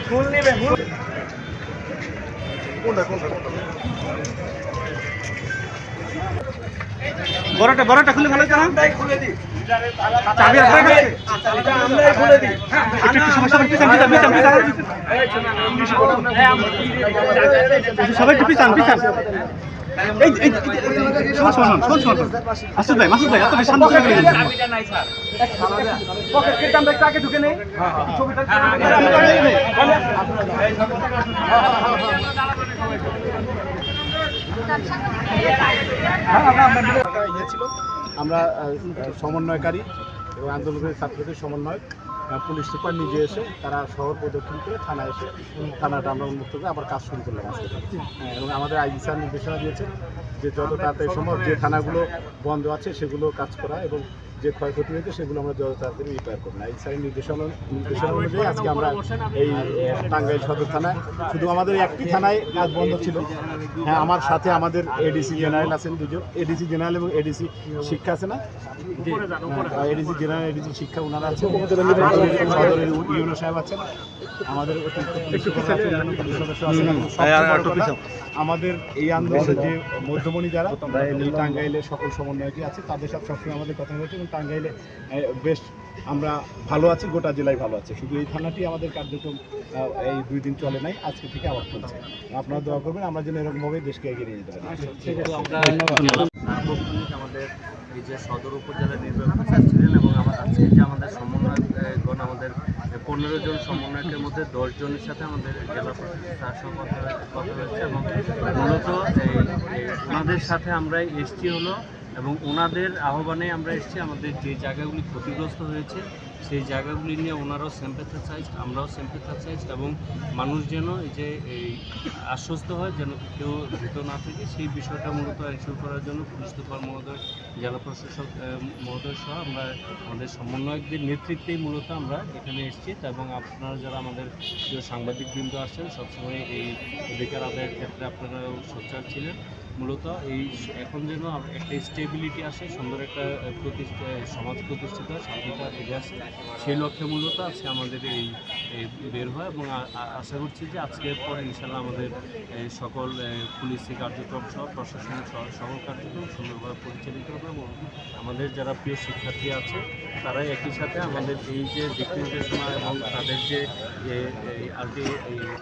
ফুল নেবে বড়টা খুলে ভালো জানা খুলে দিই চাবি আপনার কাছে আমরাই খুলে দিই একটু সমস্যা হচ্ছে সবাই পিছান এই মাসুদ ভাই এত শান্ত করে গেলেন চাবিটা নাই স্যার পকেটের দামটা একটু আগে ঢুকে নেই ছবিটা আমরা সমন্বয়কারী এবং আন্দোলনের ছাত্রদের সমন্বয় পুলিশ সুপার নিজে এসে তারা শহর প্রদক্ষিণ করে থানায় এসে থানাটা আমরা উন্মুক্ত করে আবার কাজ শুরু করলাম আজকে। এবং আমাদের আইজি স্যার নির্দেশনা দিয়েছেন যে যত তাড়াতাড়ি সম্ভব যে থানাগুলো বন্ধ আছে সেগুলো কাজ করা এবং যে ক্ষয়ক্ষতি হয়েছে সেগুলো আমরা যত তাড়াতাড়ি রিপেয়ার করবো। আইজি স্যারের নির্দেশনা অনুযায়ী আজকে আমরা এই টাঙ্গাইল সদর থানায় শুধু আমাদের একটি থানায় কাজ বন্ধ ছিল। হ্যাঁ, আমার সাথে আমাদের এডিসি জেনারেল আছেন দুজন, এডিসি জেনারেল এবং এডিসি শিক্ষা আছে না, এডিসি জেনারেল এডিসি শিক্ষা ওনারা আছেন, সদরের ইউনো সাহেব আছেন, আমাদের আমাদের এই আন্দোলনের যে মধ্যমণি যারা এই টাঙ্গাইলের সকল সমন্বয়কই আছে তাদের সাথে সবসময় আমাদের কথা হয়েছে এবং টাঙ্গাইলে বেশ আমরা ভালো আছি, গোটা জেলায় ভালো আছে। শুধু এই থানাটি আমাদের কার্যক্রম এই 2 দিন চলে নাই, আজকে থেকে আবার চলছে। আপনারা দোয়া করবেন আমরা যেন এরকমভাবে দেশকে এগিয়ে নিয়ে যেতে পারি। আমাদের এই যে সদর উপজেলার নির্বাহী অফিসার ছিলেন এবং আজকে যে আমাদের সমন্বয়গণ আমাদের 15 জন সমন্বয়কের মধ্যে 10 জনের সাথে আমাদের জেলা প্রশাসক তার সঙ্গে কথা হয়েছে এবং মূলত ওনাদের সাথে আমরা এসছি হলো এবং ওনাদের আহ্বানে আমরা এসেছি। আমাদের যে জায়গাগুলি ক্ষতিগ্রস্ত হয়েছে সেই জায়গাগুলি নিয়ে ওনারাও সিম্প্যাথাইজড, আমরাও সিম্প্যাথাইজড এবং মানুষ যেন এই যে আশ্বস্ত হয় যেন কেউ ভীত না থাকে সেই বিষয়টা মূলত এনশিওর করার জন্য পুলিশ সুপার মহোদয়, জেলা প্রশাসক মহোদয় সহ আমরা আমাদের সমন্বয়কদের নেতৃত্বেই মূলত আমরা এখানে এসেছি। এবং আপনারা যারা আমাদের প্রিয় সাংবাদিকবৃন্দ আসছেন সবসময় এই অধিকার আদায়ের ক্ষেত্রে আপনারাও সোচ্চার ছিলেন। মূলত এই এখন যেন একটা স্টেবিলিটি আসে, সুন্দর একটা সমাজ প্রতিষ্ঠিত হয়, শান্তিটা ফিরে আসে, সেই লক্ষ্যে মূলত আজকে আমাদের এই বের হয় এবং আশা করছি যে আজকের পরে ইনশাল্লাহ আমাদের সকল পুলিশি কার্যক্রম সহ প্রশাসনিক সকল কার্যক্রম সুন্দরভাবে পরিচালিত হবে এবং আমাদের যারা প্রিয় শিক্ষার্থী আছে তারা একই সাথে আমাদের এই যে দিক নির্দেশনা এবং তাদের যে আর কি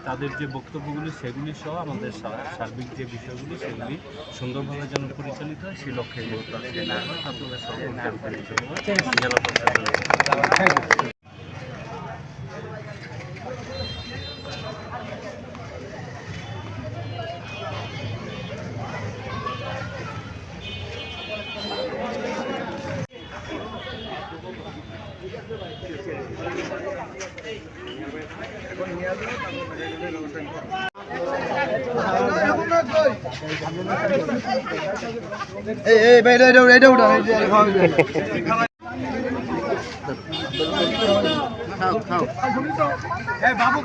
তাদের যে বক্তব্যগুলি সেগুলি সহ আমাদের সার্বিক যে বিষয়গুলি সেগুলি সুন্দরভাবে যেন পরিচালিত হয় সেই লক্ষ্যে মূলত আপনাদের সকল জানকারি জেলা প্রশাসন। এই ভাই এটা উঠা খাও